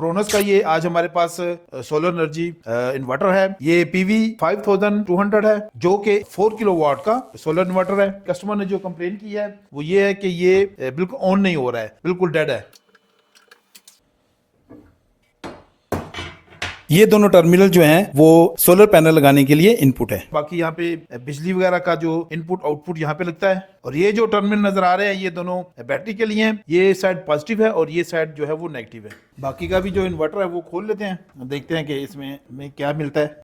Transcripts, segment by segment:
क्रोनस का ये आज हमारे पास सोलर एनर्जी इन्वर्टर है। ये पीवी 5200 है, जो कि 4 किलोवाट का सोलर इन्वर्टर है। कस्टमर ने जो कंप्लेन की है वो ये है कि ये बिल्कुल ऑन नहीं हो रहा है, बिल्कुल डेड है। ये दोनों टर्मिनल जो हैं वो सोलर पैनल लगाने के लिए इनपुट है। बाकी यहाँ पे बिजली वगैरह का जो इनपुट आउटपुट यहाँ पे लगता है। और ये जो टर्मिनल नजर आ रहे हैं ये दोनों बैटरी के लिए हैं। ये साइड पॉजिटिव है और ये साइड जो है वो नेगेटिव है। बाकी का भी जो इन्वर्टर है वो खोल लेते हैं, देखते हैं कि इसमें हमें क्या मिलता है।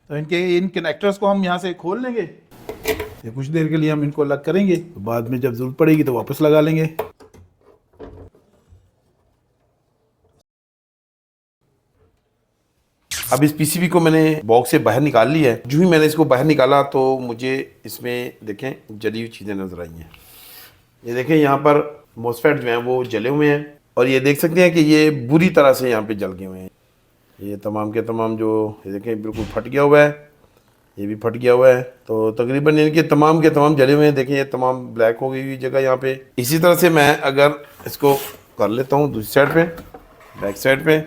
तो इन कनेक्टर्स को हम यहाँ से खोल लेंगे। ये कुछ देर के लिए हम इनको अलग करेंगे, तो बाद में जब जरूरत पड़ेगी तो वापस लगा लेंगे। अब इस पीसीबी को मैंने बॉक्स से बाहर निकाल लिया है। जो ही मैंने इसको बाहर निकाला तो मुझे इसमें देखें जली हुई चीज़ें नजर आई हैं। ये देखें यहाँ पर मोसफेट जो हैं वो जले हुए हैं और ये देख सकते हैं कि ये बुरी तरह से यहाँ पे जल गए हुए हैं। ये तमाम के तमाम जो ये देखें बिल्कुल फट गया हुआ है, ये भी फट गया हुआ है। तो तकरीबन इनके तमाम के तमाम जले हुए हैं। देखें ये तमाम ब्लैक हो गई हुई जगह यहाँ पे। इसी तरह से मैं अगर इसको कर लेता हूँ दूसरी साइड पे, बैक साइड पे,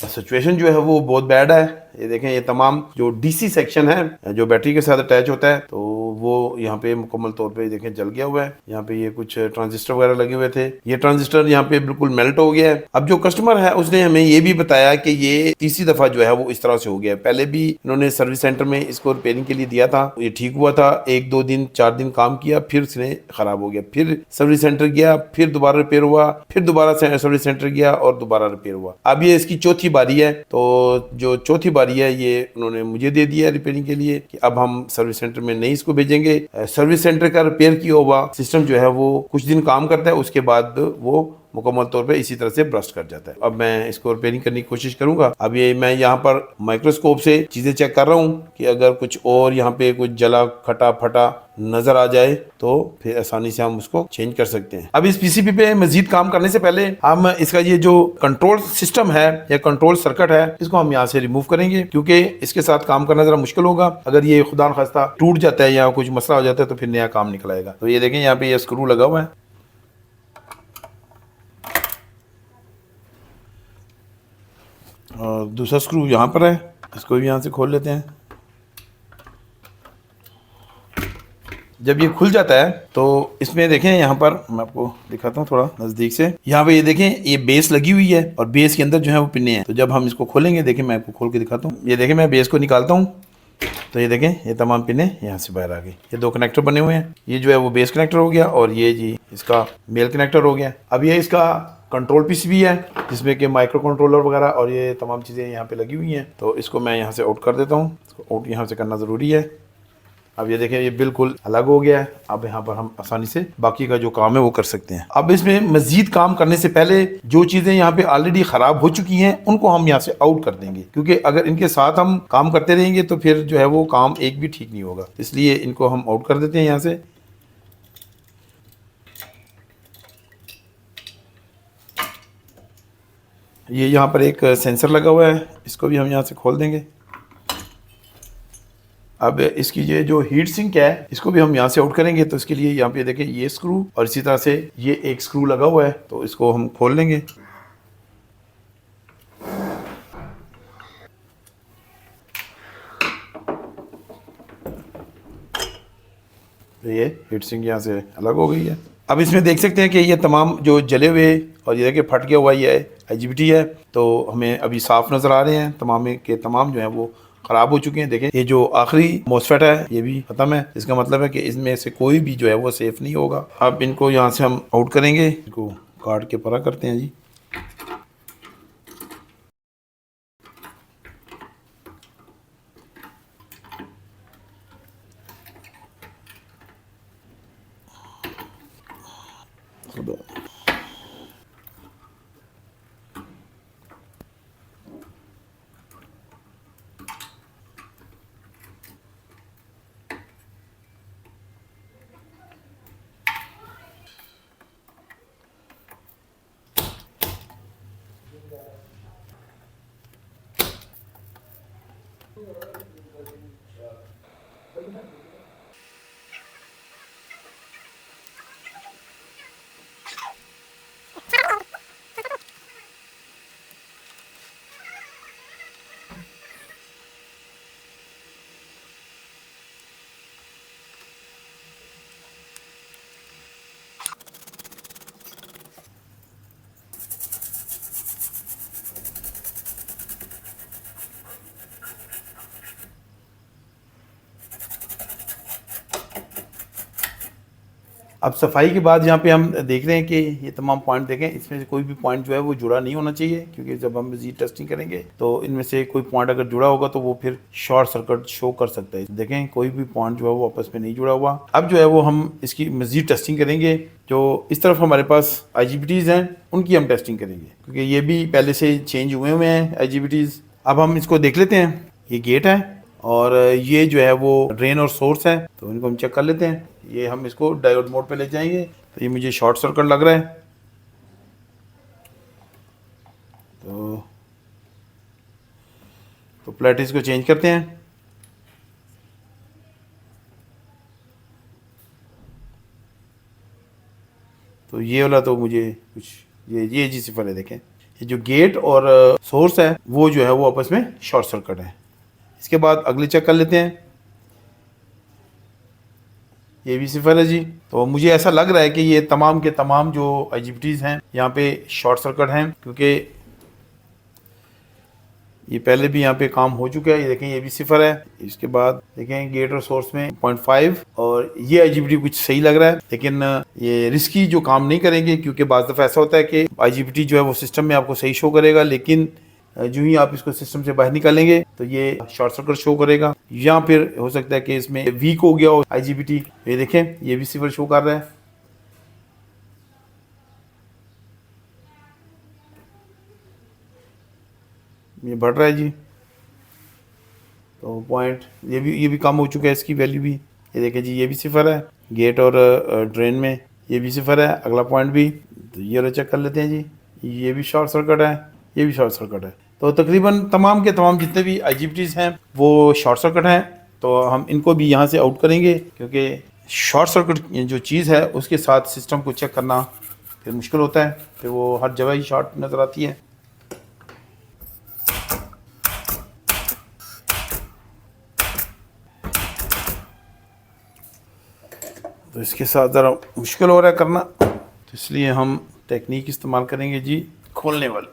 सिचुएशन जो है वो बहुत बैड है। ये देखें ये तमाम जो डीसी सेक्शन है जो बैटरी के साथ अटैच होता है तो वो यहाँ पे मुकम्मल तौर पे देखें जल गया हुआ है। यहाँ पे ये कुछ ट्रांजिस्टर वगैरह लगे हुए थे, ये ट्रांजिस्टर यहाँ पे बिल्कुल मेल्ट हो गया है। अब जो कस्टमर है उसने हमें ये भी बताया कि ये तीसरी दफा जो है वो इस तरह से हो गया है। पहले भी इन्होंने सर्विस सेंटर में इसको रिपेयरिंग के लिए दिया था, ये ठीक हुआ था, 1-2 दिन 4 दिन काम किया, फिर इसने खराब हो गया। फिर सर्विस सेंटर गया, फिर दोबारा रिपेयर हुआ, फिर दोबारा सर्विस सेंटर गया और दोबारा रिपेयर हुआ। अब ये इसकी चौथी बारी है। तो जो चौथी बारी है ये उन्होंने मुझे दे दिया रिपेयरिंग के लिए कि अब हम सर्विस सेंटर में नहीं इसको भेजेंगे। सर्विस सेंटर का रिपेयर किया हुआ सिस्टम जो है वो कुछ दिन काम करता है, उसके बाद वो मुकम्मल तौर पे इसी तरह से ब्रस्ट कर जाता है। अब मैं इसको रिपेयरिंग करने की कोशिश करूंगा। अब ये मैं यहाँ पर माइक्रोस्कोप से चीजें चेक कर रहा हूँ कि अगर कुछ और यहाँ पे कुछ जला खटा फटा नजर आ जाए तो फिर आसानी से हम उसको चेंज कर सकते हैं। अब इस पीसीबी पे मजीद काम करने से पहले हम इसका ये जो कंट्रोल सिस्टम है या कंट्रोल सर्किट है इसको हम यहाँ से रिमूव करेंगे, क्योंकि इसके साथ काम करना जरा मुश्किल होगा। अगर ये खुदा न खास्ता टूट जाता है या कुछ मसला हो जाता है तो फिर नया काम निकल आएगा। तो ये देखें यहाँ पे ये स्क्रू लगा हुआ है और दूसरा स्क्रू यहाँ पर है, इसको भी यहाँ से खोल लेते हैं। जब ये खुल जाता है तो इसमें देखें यहाँ पर मैं आपको दिखाता हूँ थोड़ा नज़दीक से। यहाँ पे ये देखें ये बेस लगी हुई है और बेस के अंदर जो है वो पिने हैं। तो जब हम इसको खोलेंगे, देखें मैं आपको खोल के दिखाता हूँ। ये देखें मैं बेस को निकालता हूँ तो ये देखें ये तमाम पिने यहाँ से बाहर आ गई। ये 2 कनेक्टर बने हुए हैं, ये जो है वो बेस कनेक्टर हो गया और ये जी इसका मेल कनेक्टर हो गया। अब ये इसका कंट्रोल पीसीबी है जिसमें कि माइक्रो कंट्रोलर वगैरह और ये तमाम चीज़ें यहाँ पे लगी हुई हैं। तो इसको मैं यहाँ से आउट कर देता हूँ, इसको आउट यहाँ से करना ज़रूरी है। अब ये देखें ये बिल्कुल अलग हो गया है। अब यहाँ पर हम आसानी से बाकी का जो काम है वो कर सकते हैं। अब इसमें मजीद काम करने से पहले जो चीज़ें यहाँ पे ऑलरेडी ख़राब हो चुकी हैं उनको हम यहाँ से आउट कर देंगे, क्योंकि अगर इनके साथ हम काम करते रहेंगे तो फिर जो है वो काम एक भी ठीक नहीं होगा। इसलिए इनको हम आउट कर देते हैं यहाँ से। ये यहाँ पर एक सेंसर लगा हुआ है, इसको भी हम यहाँ से खोल देंगे। अब इसकी ये जो हीट सिंक है इसको भी हम यहाँ से आउट करेंगे। तो इसके लिए यहाँ पे देखें ये स्क्रू और इसी तरह से ये एक स्क्रू लगा हुआ है, तो इसको हम खोल लेंगे। तो ये हीट सिंक यहाँ से अलग हो गई है। अब इसमें देख सकते हैं कि ये तमाम जो जले हुए और ये देखिए फट गया हुआ ये IGBT है, तो हमें अभी साफ नज़र आ रहे हैं। तमाम के तमाम जो है वो ख़राब हो चुके हैं। देखें ये जो आखिरी मोसफेट है ये भी ख़त्म है। इसका मतलब है कि इसमें से कोई भी जो है वो सेफ़ नहीं होगा। अब इनको यहाँ से हम आउट करेंगे, इनको काट के परा करते हैं जी। अब सफाई के बाद यहाँ पे हम देख रहे हैं कि ये तमाम पॉइंट देखें, इसमें से कोई भी पॉइंट जो है वो जुड़ा नहीं होना चाहिए, क्योंकि जब हम मजीद टेस्टिंग करेंगे तो इनमें से कोई पॉइंट अगर जुड़ा होगा तो वो फिर शॉर्ट सर्किट शो कर सकता है। देखें कोई भी पॉइंट जो है वो आपस में नहीं जुड़ा हुआ। अब जो है वो हम इसकी मजीद टेस्टिंग करेंगे। जो इस तरफ हमारे पास IGBTs हैं उनकी हम टेस्टिंग करेंगे, क्योंकि ये भी पहले से चेंज हुए हैं IGBTs। अब हम इसको देख लेते हैं। ये गेट है और ये जो है वो ड्रेन और सोर्स है, तो इनको हम चेक कर लेते हैं। ये हम इसको डायोड मोड पे ले जाएंगे, तो ये मुझे शॉर्ट सर्किट लग रहा है, तो प्लेटिस को चेंज करते हैं। तो ये वाला तो मुझे कुछ ये जी सिफर है। देखें ये जो गेट और सोर्स है वो जो है वो आपस में शॉर्ट सर्किट है। इसके बाद अगले चेक कर लेते हैं। ये भी सिफर है जी। तो मुझे ऐसा लग रहा है कि ये तमाम के तमाम जो IGBTs हैं यहाँ पे शॉर्ट सर्किट हैं, क्योंकि ये पहले भी यहाँ पे काम हो चुका है। ये देखें ये भी सिफर है। इसके बाद देखें गेट और सोर्स में 0.5 और ये IGBT कुछ सही लग रहा है, लेकिन ये रिस्की जो काम नहीं करेंगे, क्योंकि बाज़ दफ़ा ऐसा होता है कि IGBT जो है वो सिस्टम में आपको सही शो करेगा, लेकिन जो ही आप इसको सिस्टम से बाहर निकालेंगे तो ये शॉर्ट सर्किट शो करेगा, या फिर हो सकता है कि इसमें वीक हो गया हो IGBT। ये देखें ये भी सिफर शो कर रहा है। ये बढ़ रहा है जी, तो पॉइंट ये भी कम हो चुका है इसकी वैल्यू भी। ये देखें जी ये भी सिफर है। गेट और ड्रेन में ये भी सिफर है। अगला पॉइंट भी, तो ये चेक कर लेते हैं जी। ये भी शॉर्ट सर्किट है, ये भी शॉर्ट सर्किट है। तो तकरीबन तमाम के तमाम जितने भी IGBTs हैं वो शॉर्ट सर्किट हैं। तो हम इनको भी यहाँ से आउट करेंगे, क्योंकि शॉर्ट सर्किट जो चीज़ है उसके साथ सिस्टम को चेक करना फिर मुश्किल होता है, फिर वो हर जगह ही शॉर्ट नज़र आती है। तो इसके साथ ज़रा मुश्किल हो रहा है करना, तो इसलिए हम टेक्निक इस्तेमाल करेंगे जी खोलने वाली।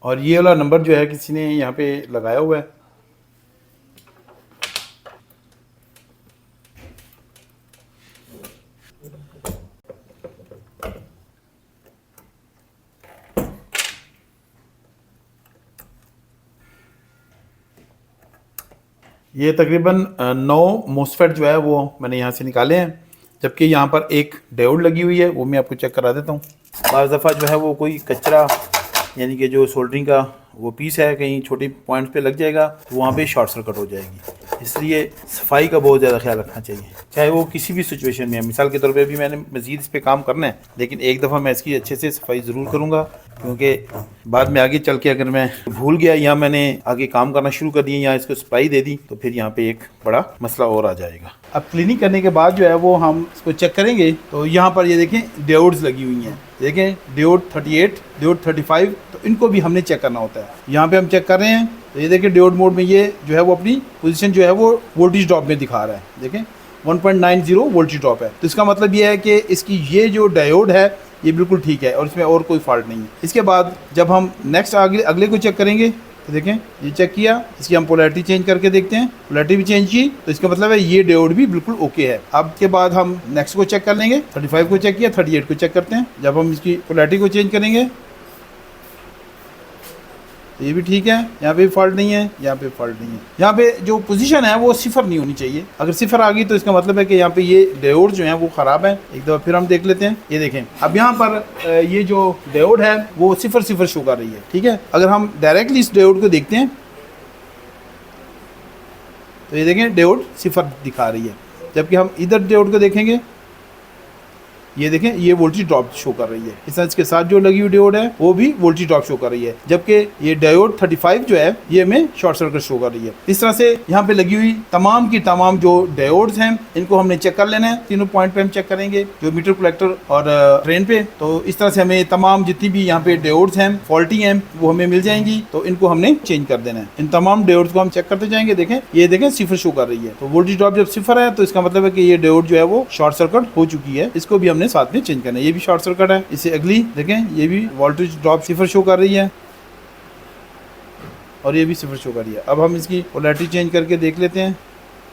और ये वाला नंबर जो है किसी ने यहाँ पे लगाया हुआ है। ये तकरीबन 9 मोसफेट जो है वो मैंने यहाँ से निकाले हैं, जबकि यहाँ पर एक डायोड लगी हुई है, वो मैं आपको चेक करा देता हूँ। बाज़ दफ़ा जो है वो कोई कचरा यानी कि जो सोल्डरिंग का वो पीस है कहीं छोटी पॉइंट्स पे लग जाएगा, तो वहाँ पे शॉर्ट सर्किट हो जाएगी। इसलिए सफाई का बहुत ज़्यादा ख्याल रखना चाहिए, चाहे वो किसी भी सिचुएशन में है। मिसाल के तौर पे भी मैंने मज़ीद इस पे काम करना है, लेकिन एक दफ़ा मैं इसकी अच्छे से सफाई ज़रूर करूँगा, क्योंकि बाद में आगे चल के अगर मैं भूल गया या मैंने आगे काम करना शुरू कर दिया या इसको सफाई दे दी, तो फिर यहाँ पे एक बड़ा मसला और आ जाएगा। अब क्लीनिंग करने के बाद जो है वो हम इसको चेक करेंगे। तो यहाँ पर ये देखें डायोड्स लगी हुई हैं, देखें डायोड 38, डायोड 35, तो इनको भी हमने चेक करना होता है। यहाँ पे हम चेक कर रहे हैं, तो ये देखिए डायोड मोड में ये जो है वो अपनी पोजीशन जो है वो वोल्टेज ड्रॉप में दिखा रहा है, देखें 1.90 वोल्टेज ड्रॉप है। तो इसका मतलब ये है कि इसकी ये जो डायोड है ये बिल्कुल ठीक है और इसमें और कोई फॉल्ट नहीं है। इसके बाद जब हम नेक्स्ट अगले को चेक करेंगे, तो देखें ये चेक किया, इसकी हम पोलैरिटी चेंज करके देखते हैं, पोलैरिटी भी चेंज की, तो इसका मतलब है ये डायोड भी बिल्कुल ओके है। अब के बाद हम नेक्स्ट को चेक कर लेंगे, 35 को चेक किया, 38 को चेक करते हैं। जब हम इसकी पोलैरिटी को चेंज करेंगे तो ये भी ठीक है, यहाँ पे फॉल्ट नहीं है, यहाँ पे फॉल्ट नहीं है। यहाँ पे जो पोजीशन है वो सिफर नहीं होनी चाहिए, अगर सिफर आ गई तो इसका मतलब है कि यहाँ पे ये डायोड जो है वो ख़राब है। एक दफ़ा फिर हम देख लेते हैं, ये देखें अब यहाँ पर ये जो डायोड है वो सिफर सिफर शो कर रही है, ठीक है। अगर हम डायरेक्टली इस डायोड को देखते हैं तो ये देखें डायोड सिफर दिखा रही है, जबकि हम इधर डायोड को देखेंगे, ये देखें ये वोल्टेज ड्रॉप शो कर रही है। इस तरह इसके साथ जो लगी हुई डायोड है वो भी वोल्टेज ड्रॉप शो कर रही है, जबकि ये डायोड 35 जो है ये हमें शॉर्ट सर्किट शो कर रही है। इस तरह से यहाँ पे लगी हुई तमाम की तमाम जो डायोड्स हैं इनको हमने चेक कर लेना है। तीनों पॉइंट पे हम चेक करेंगे, जो मीटर कलेक्टर और ट्रेन पे। तो इस तरह से हमें तमाम जितनी भी यहाँ पे डायोड्स हैं फॉल्टी हैं वो हमें मिल जाएंगी, तो इनको हमने चेंज कर देना है। इन तमाम डायोड्स को हम चेक करते जाएंगे, देखें ये देखें सिफर शो कर रही है, तो वोल्टेज ड्रॉप जब सिफर है तो इसका मतलब है कि ये डायोड जो है वो शॉर्ट सर्किट हो चुकी है, इसको भी हमने साथ में चेंज करना है। ये भी शॉर्ट सर्किट है, इससे अगली देखें ये भी वोल्टेज ड्रॉप सिफर शो कर रही है और ये भी सिफर शो कर रही है। अब हम इसकी पोलैरिटी चेंज करके देख लेते हैं,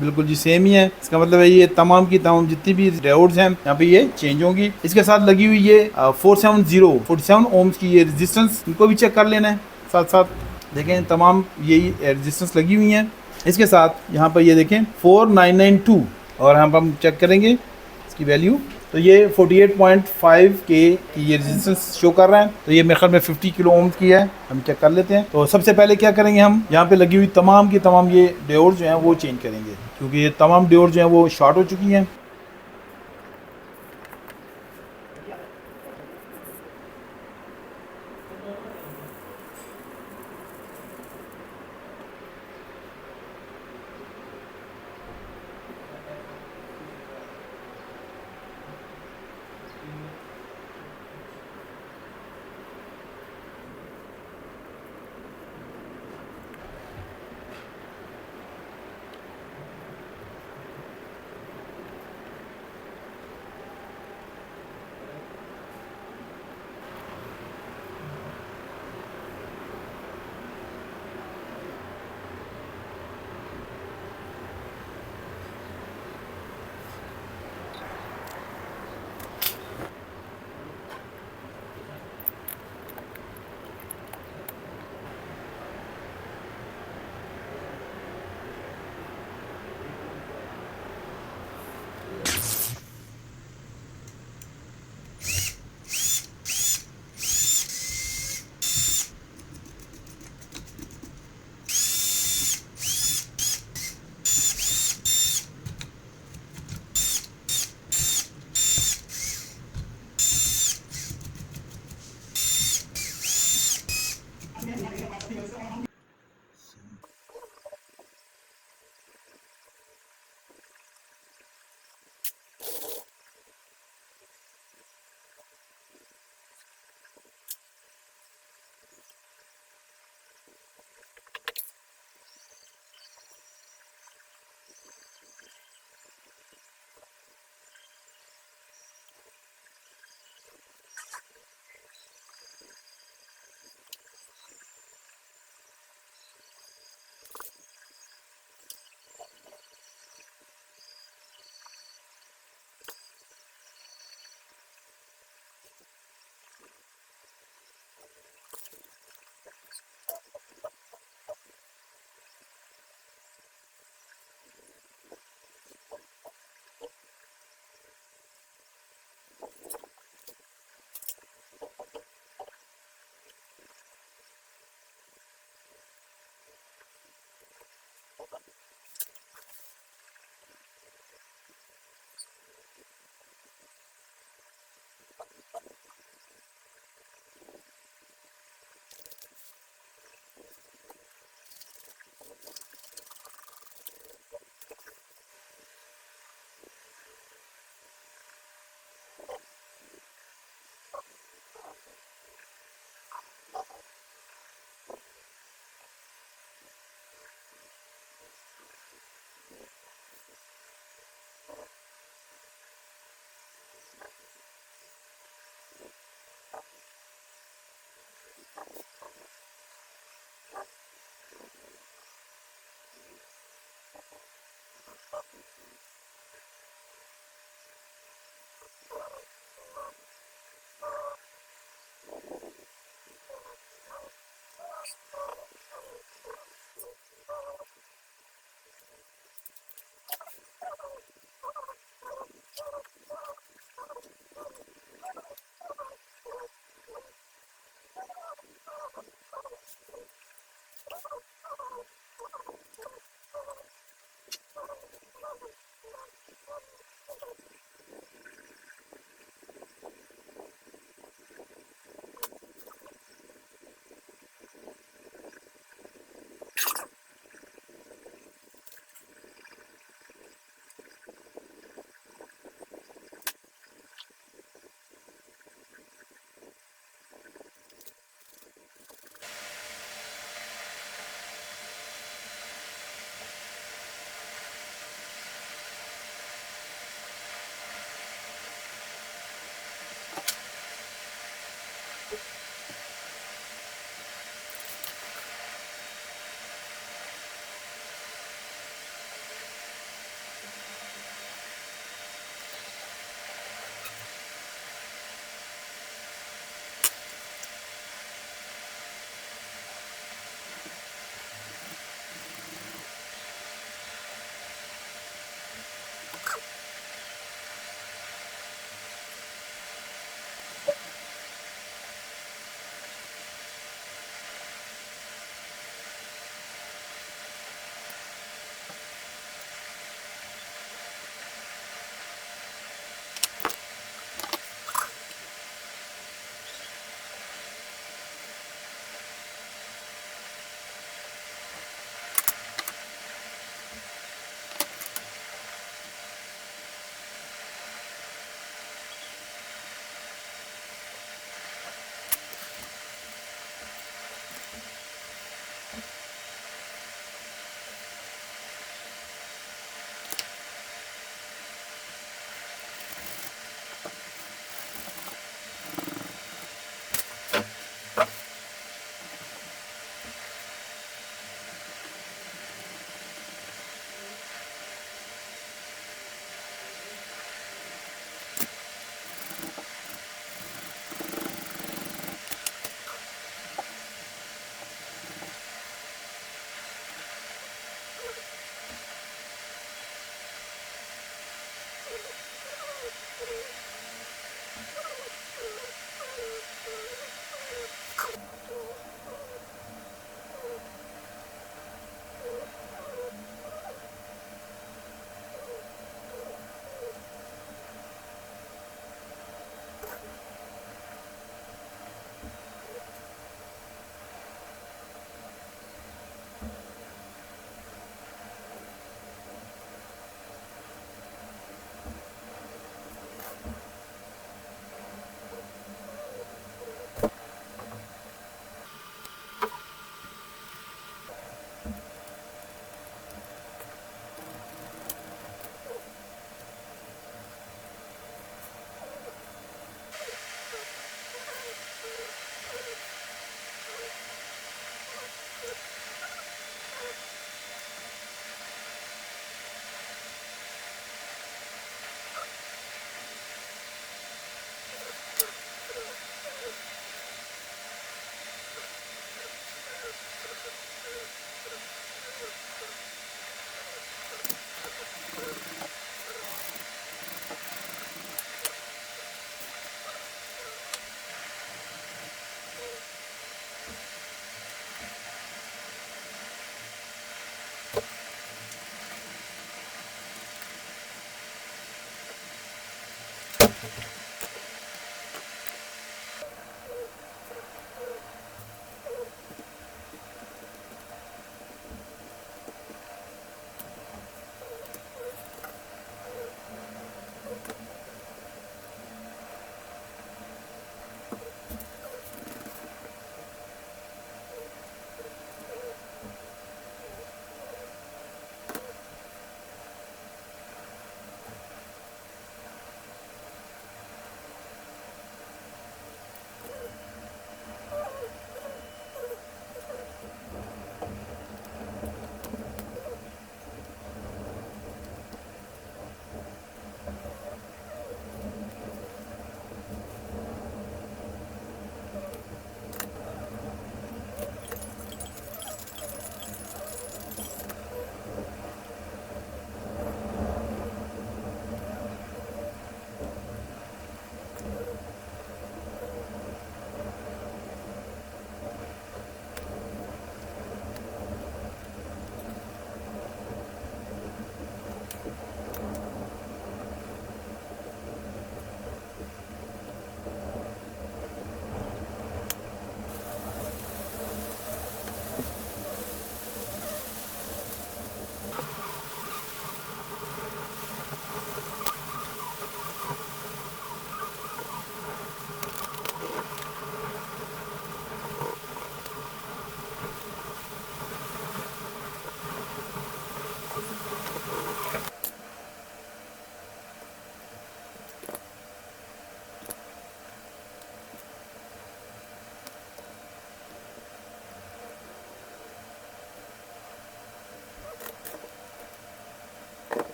बिल्कुल जी सेम ही है। इसका मतलब है ये तमाम की तमाम जितनी भी डायोड्स हैं यहाँ पे ये चेंज होंगी। इसके साथ लगी हुई ये 47 ओम्स की ये रेजिस्टेंस, इनको भी चेक कर लेना है साथ साथ। देखें तमाम यही रेजिस्टेंस लगी हुई हैं। इसके साथ यहाँ पर ये देखें 4992 और हम चेक करेंगे इसकी वैल्यू, तो ये 48.5 के की ये रेजिस्टेंस शो कर रहा है, तो ये मेरे ख्याल में 50 किलो ओम की है। हम चेक कर लेते हैं। तो सबसे पहले क्या करेंगे, हम यहाँ पे लगी हुई तमाम की तमाम ये डायोड जो हैं वो चेंज करेंगे, क्योंकि ये तमाम डायोड जो हैं वो शॉर्ट हो चुकी हैं।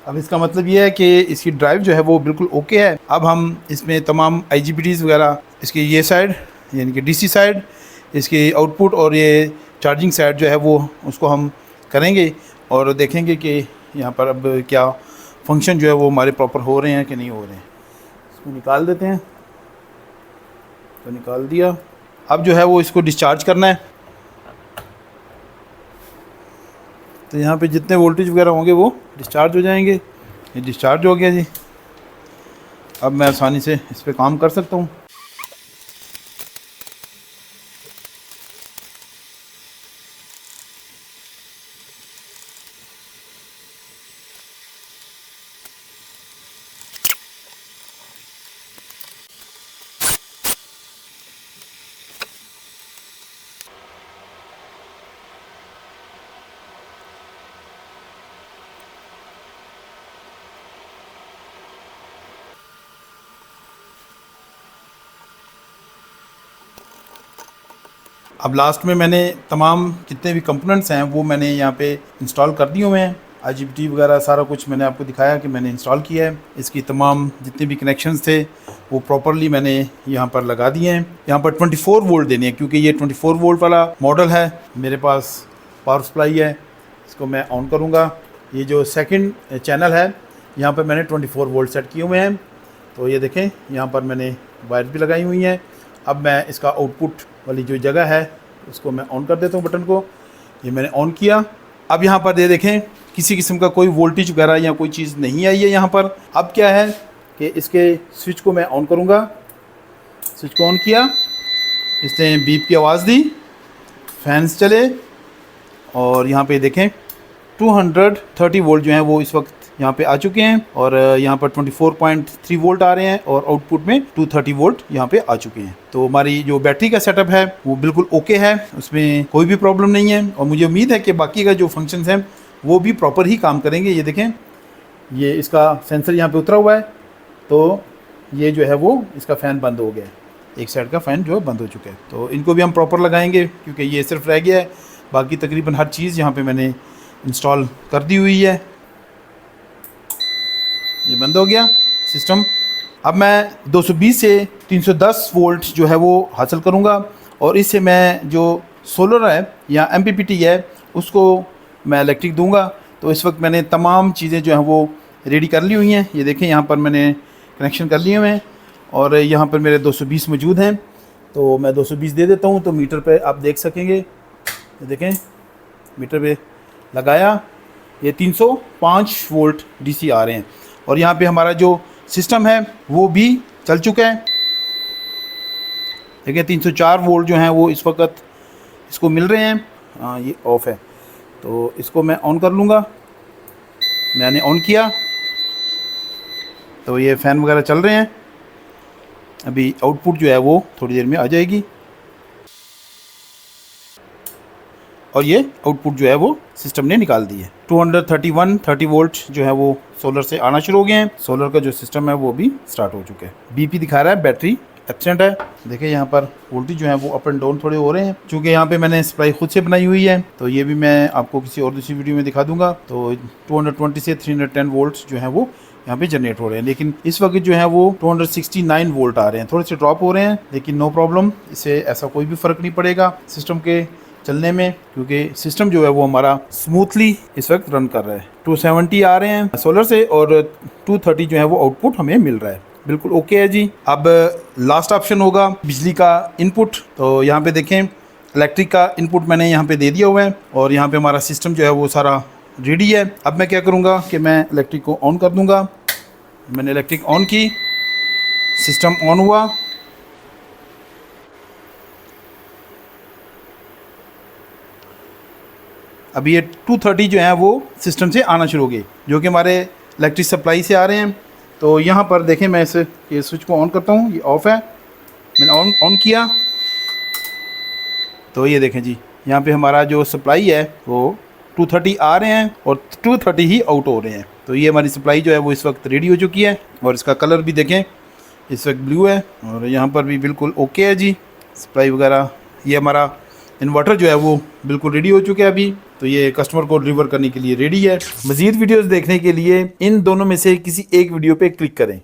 अब इसका मतलब ये है कि इसकी ड्राइव जो है वो बिल्कुल ओके है। अब हम इसमें तमाम IGBTs वगैरह, इसकी ये साइड यानी कि DC साइड, इसकी आउटपुट और ये चार्जिंग साइड जो है वो उसको हम करेंगे और देखेंगे कि यहाँ पर अब क्या फंक्शन जो है वो हमारे प्रॉपर हो रहे हैं कि नहीं हो रहे हैं। इसको निकाल देते हैं, तो निकाल दिया। अब जो है वो इसको डिस्चार्ज करना है, तो यहाँ पे जितने वोल्टेज वगैरह होंगे वो डिस्चार्ज हो जाएंगे। ये डिस्चार्ज हो गया जी। अब मैं आसानी से इस पर काम कर सकता हूँ। अब लास्ट में मैंने तमाम जितने भी कंपोनेंट्स हैं वो मैंने यहाँ पे इंस्टॉल कर दिए हुए हैं। IGBT वगैरह सारा कुछ मैंने आपको दिखाया कि मैंने इंस्टॉल किया है। इसकी तमाम जितने भी कनेक्शंस थे वो प्रॉपरली मैंने यहाँ पर लगा दिए हैं। यहाँ पर 24 वोल्ट देने हैं क्योंकि ये 24 वोल्ट वाला मॉडल है। मेरे पास पावर सप्लाई है, इसको मैं ऑन करूँगा। ये जो सेकंड चैनल है यहाँ पर मैंने 24 वोल्ट सेट किए हुए हैं। तो ये देखें यहाँ पर मैंने वायर भी लगाई हुई हैं। अब मैं इसका आउटपुट वाली जो जगह है उसको मैं ऑन कर देता हूँ बटन को। ये मैंने ऑन किया। अब यहाँ पर ये देखें किसी किस्म का कोई वोल्टेज वगैरह या कोई चीज़ नहीं आई है यहाँ पर। अब क्या है कि इसके स्विच को मैं ऑन करूँगा। स्विच को ऑन किया, इसने बीप की आवाज़ दी, फैंस चले और यहाँ पे देखें 230 वोल्ट जो हैं वो इस वक्त यहाँ पे आ चुके हैं और यहाँ पर 24.3 वोल्ट आ रहे हैं और आउटपुट में 230 वोल्ट यहाँ पे आ चुके हैं। तो हमारी जो बैटरी का सेटअप है वो बिल्कुल ओके है, उसमें कोई भी प्रॉब्लम नहीं है और मुझे उम्मीद है कि बाकी का जो फंक्शंस हैं वो भी प्रॉपर ही काम करेंगे। ये देखें, ये इसका सेंसर यहाँ पे उतरा हुआ है, तो ये जो है वो इसका फ़ैन बंद हो गया है, एक साइड का फ़ैन जो है बंद हो चुका है। तो इनको भी हम प्रॉपर लगाएंगे क्योंकि ये सिर्फ रह गया है, बाकी तकरीबन हर चीज़ यहाँ पे मैंने इंस्टॉल कर दी हुई है। ये बंद हो गया सिस्टम। अब मैं 220 से 310 वोल्ट जो है वो हासिल करूँगा और इससे मैं जो सोलर है या MPPT है उसको मैं इलेक्ट्रिक दूंगा। तो इस वक्त मैंने तमाम चीज़ें जो हैं वो रेडी कर ली हुई हैं। ये देखें यहाँ पर मैंने कनेक्शन कर लिए हुए हैं और यहाँ पर मेरे 220 मौजूद हैं, तो मैं 220 दे देता हूँ तो मीटर पे आप देख सकेंगे। ये देखें मीटर पे लगाया, ये 305 वोल्ट DC आ रहे हैं और यहाँ पे हमारा जो सिस्टम है वो भी चल चुका है। देखिए 304 वोल्ट जो हैं वो इस वक्त इसको मिल रहे हैं। हाँ, ये ऑफ़ है तो इसको मैं ऑन कर लूँगा। मैंने ऑन किया तो ये फ़ैन वगैरह चल रहे हैं। अभी आउटपुट जो है वो थोड़ी देर में आ जाएगी और ये आउटपुट जो है वो सिस्टम ने निकाल दी है। 230 वोल्ट जो है वो सोलर से आना शुरू हो गए हैं। सोलर का जो सिस्टम है वो भी स्टार्ट हो चुका है। BP दिखा रहा है, बैटरी एब्सेंट है। देखिए यहाँ पर वोल्टेज जो है वो अप एंड डाउन थोड़े हो रहे हैं। चूँकि यहाँ पे मैंने सप्लाई खुद से बनाई हुई है तो ये भी मैं आपको किसी और दूसरी वीडियो में दिखा दूंगा। तो 220 से 310 वोल्ट जो है वो यहाँ पे जनरेट हो रहे हैं, लेकिन इस वक्त जो है वो 269 वोल्ट आ रहे हैं। थोड़े से ड्रॉप हो रहे हैं लेकिन नो प्रॉब्लम, इससे ऐसा कोई भी फ़र्क नहीं पड़ेगा सिस्टम के चलने में, क्योंकि सिस्टम जो है वो हमारा स्मूथली इस वक्त रन कर रहा है। 270 आ रहे हैं सोलर से और 230 जो है वो आउटपुट हमें मिल रहा है। बिल्कुल ओके है जी। अब लास्ट ऑप्शन होगा बिजली का इनपुट। तो यहाँ पे देखें इलेक्ट्रिक का इनपुट मैंने यहाँ पे दे दिया हुआ है और यहाँ पे हमारा सिस्टम जो है वो सारा रेडी है। अब मैं क्या करूँगा कि मैं इलेक्ट्रिक को ऑन कर दूँगा। मैंने इलेक्ट्रिक ऑन की, सिस्टम ऑन हुआ। अभी ये 230 जो है वो सिस्टम से आना शुरू हो गए, जो कि हमारे इलेक्ट्रिक सप्लाई से आ रहे हैं। तो यहाँ पर देखें, मैं इसे ये स्विच को ऑन करता हूँ, ये ऑफ़ है, मैंने ऑन किया तो ये देखें जी, यहाँ पे हमारा जो सप्लाई है वो 230 आ रहे हैं और 230 ही आउट हो रहे हैं। तो ये हमारी सप्लाई जो है वो इस वक्त रेडी हो चुकी है और इसका कलर भी देखें इस वक्त ब्लू है और यहाँ पर भी बिल्कुल ओके है जी सप्लाई वगैरह। ये हमारा इन्वर्टर जो है वो बिल्कुल रेडी हो चुका है अभी, तो ये कस्टमर को डिलीवर करने के लिए रेडी है। मज़ीद वीडियोस देखने के लिए इन दोनों में से किसी एक वीडियो पे क्लिक करें।